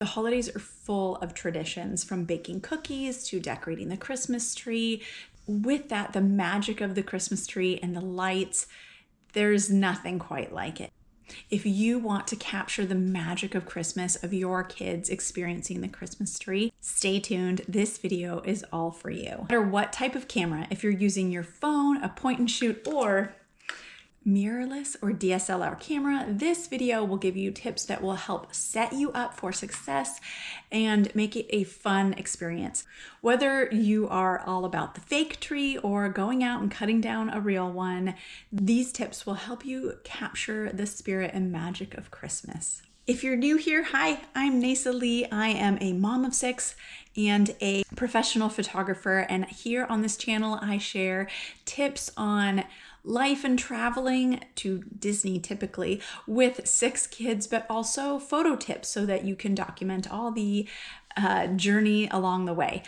The holidays are full of traditions, from baking cookies to decorating the Christmas tree. With that, the magic of the Christmas tree and the lights, there's nothing quite like it. If you want to capture the magic of Christmas, of your kids experiencing the Christmas tree, stay tuned. This video is all for you. No matter what type of camera, if you're using your phone, a point and shoot, or mirrorless or DSLR camera, this video will give you tips that will help set you up for success and make it a fun experience. Whether you are all about the fake tree or going out and cutting down a real one, these tips will help you capture the spirit and magic of Christmas. If you're new here, hi, I'm Nasa Lee. I am a mom of 6 and a professional photographer, and here on this channel I share tips on life and traveling to Disney typically with 6 kids, but also photo tips so that you can document all the journey along the way.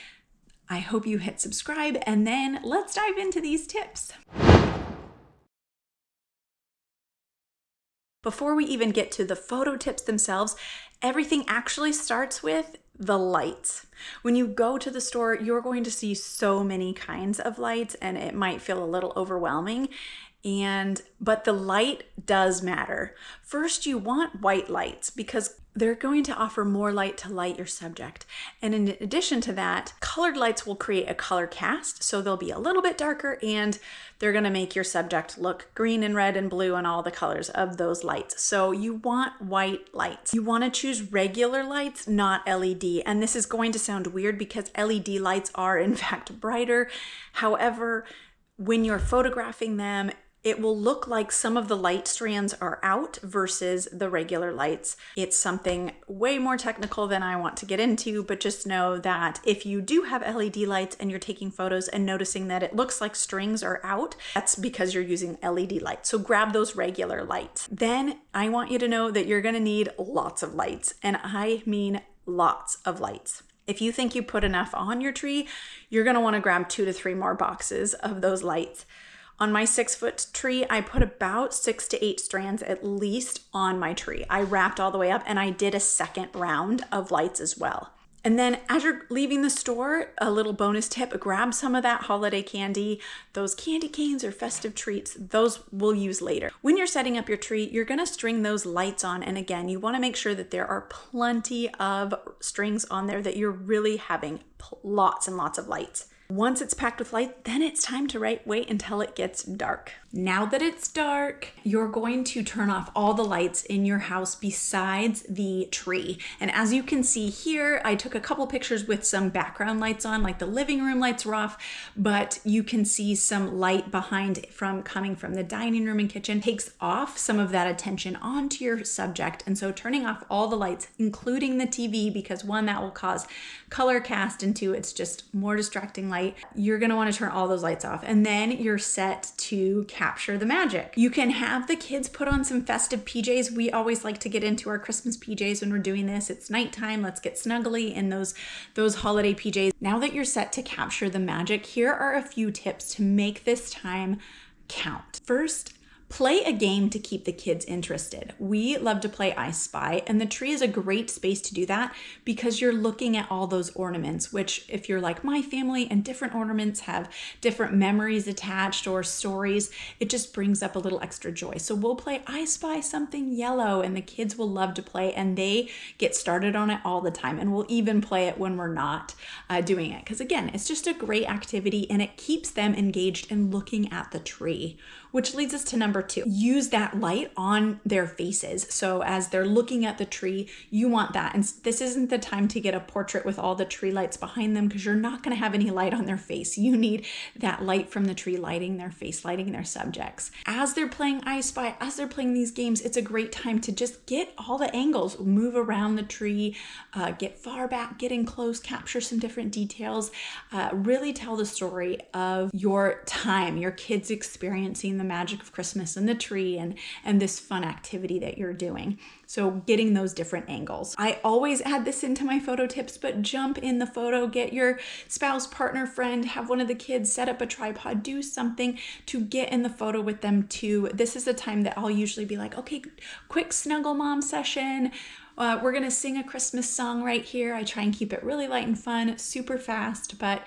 I hope you hit subscribe, and then let's dive into these tips. Before we even get to the photo tips themselves, everything actually starts with the lights. When you go to the store, you're going to see so many kinds of lights and it might feel a little overwhelming. But the light does matter. First, you want white lights because they're going to offer more light to light your subject. And in addition to that, colored lights will create a color cast, so they'll be a little bit darker and they're going to make your subject look green and red and blue and all the colors of those lights. So you want white lights. You want to choose regular lights, not LED. And this is going to sound weird because LED lights are in fact brighter. However, when you're photographing them, it will look like some of the light strands are out versus the regular lights. It's something way more technical than I want to get into, but just know that if you do have LED lights and you're taking photos and noticing that it looks like strings are out, that's because you're using LED lights. So grab those regular lights. Then I want you to know that you're gonna need lots of lights, and I mean lots of lights. If you think you put enough on your tree, you're gonna wanna grab 2 to 3 more boxes of those lights. On my 6-foot tree, I put about 6 to 8 strands at least on my tree. I wrapped all the way up and I did a second round of lights as well. And then as you're leaving the store, a little bonus tip, grab some of that holiday candy. Those candy canes or festive treats, those we'll use later. When you're setting up your tree, you're gonna string those lights on. And again, you wanna make sure that there are plenty of strings on there, that you're really having lots and lots of lights. Once it's packed with light, then it's time to wait until it gets dark. Now that it's dark, you're going to turn off all the lights in your house besides the tree. And as you can see here, I took a couple pictures with some background lights on, like the living room lights were off, but you can see some light behind coming from the dining room and kitchen takes off some of that attention onto your subject. And so turning off all the lights, including the TV, because 1, that will cause color cast, and 2, it's just more distracting light. You're gonna wanna turn all those lights off, and then you're set to capture the magic. You can have the kids put on some festive PJs. We always like to get into our Christmas PJs when we're doing this. It's nighttime, let's get snuggly in those holiday PJs. Now that you're set to capture the magic, here are a few tips to make this time count. First, play a game to keep the kids interested. We love to play I Spy, and the tree is a great space to do that because you're looking at all those ornaments, which if you're like my family and different ornaments have different memories attached or stories, it just brings up a little extra joy. So we'll play I Spy something yellow, and the kids will love to play, and they get started on it all the time. And we'll even play it when we're not doing it. Because again, it's just a great activity and it keeps them engaged in looking at the tree. Which leads us to number 2, use that light on their faces. So as they're looking at the tree, you want that. And this isn't the time to get a portrait with all the tree lights behind them because you're not gonna have any light on their face. You need that light from the tree lighting their face, lighting their subjects. As they're playing I Spy, as they're playing these games, it's a great time to just get all the angles, move around the tree, get far back, get in close, capture some different details, really tell the story of your time, your kids experiencing the magic of Christmas and the tree and this fun activity that you're doing. So getting those different angles. I always add this into my photo tips, but jump in the photo, get your spouse, partner, friend, have one of the kids set up a tripod, do something to get in the photo with them too. This is a time that I'll usually be like, okay, quick snuggle mom session. We're gonna sing a Christmas song right here. I try and keep it really light and fun, super fast, but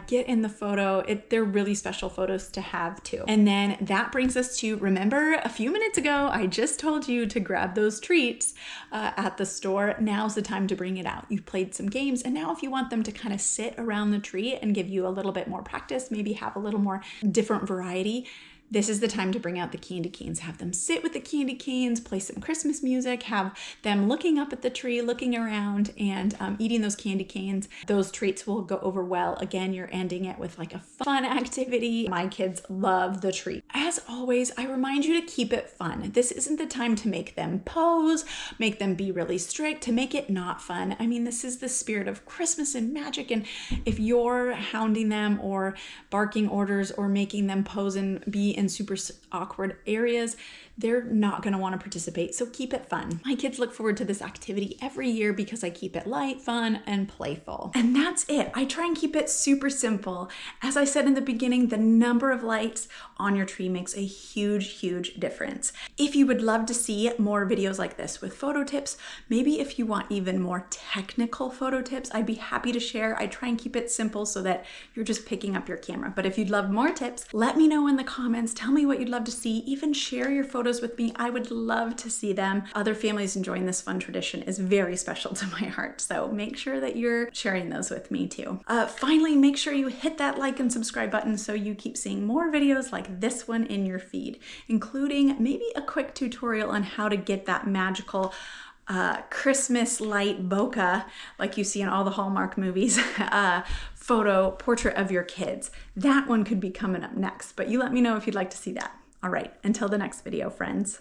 get in the photo. They're really special photos to have too. And then that brings us to, remember a few minutes ago, I just told you to grab those treats at the store. Now's the time to bring it out. You've played some games, and now if you want them to kind of sit around the tree and give you a little bit more practice, maybe have a little more different variety, this is the time to bring out the candy canes. Have them sit with the candy canes, play some Christmas music, have them looking up at the tree, looking around, and eating those candy canes. Those treats will go over well. Again, you're ending it with like a fun activity. My kids love the treat. As always, I remind you to keep it fun. This isn't the time to make them pose, make them be really strict, to make it not fun. I mean, this is the spirit of Christmas and magic, and if you're hounding them or barking orders or making them pose and be in super awkward areas, they're not going to want to participate. So keep it fun. My kids look forward to this activity every year because I keep it light, fun, and playful. And that's it. I try and keep it super simple. As I said in the beginning, the number of lights on your tree makes a huge, huge difference. If you would love to see more videos like this with photo tips, maybe if you want even more technical photo tips, I'd be happy to share. I try and keep it simple so that you're just picking up your camera. But if you'd love more tips, let me know in the comments. Tell me what you'd love to see. Even share your photos with me. I would love to see them. Other families enjoying this fun tradition is very special to my heart. So make sure that you're sharing those with me too. Finally, make sure you hit that like and subscribe button so you keep seeing more videos like this one in your feed, including maybe a quick tutorial on how to get that magical Christmas light bokeh like you see in all the Hallmark movies photo portrait of your kids. That one could be coming up next, but you let me know if you'd like to see that. All right, until the next video, friends.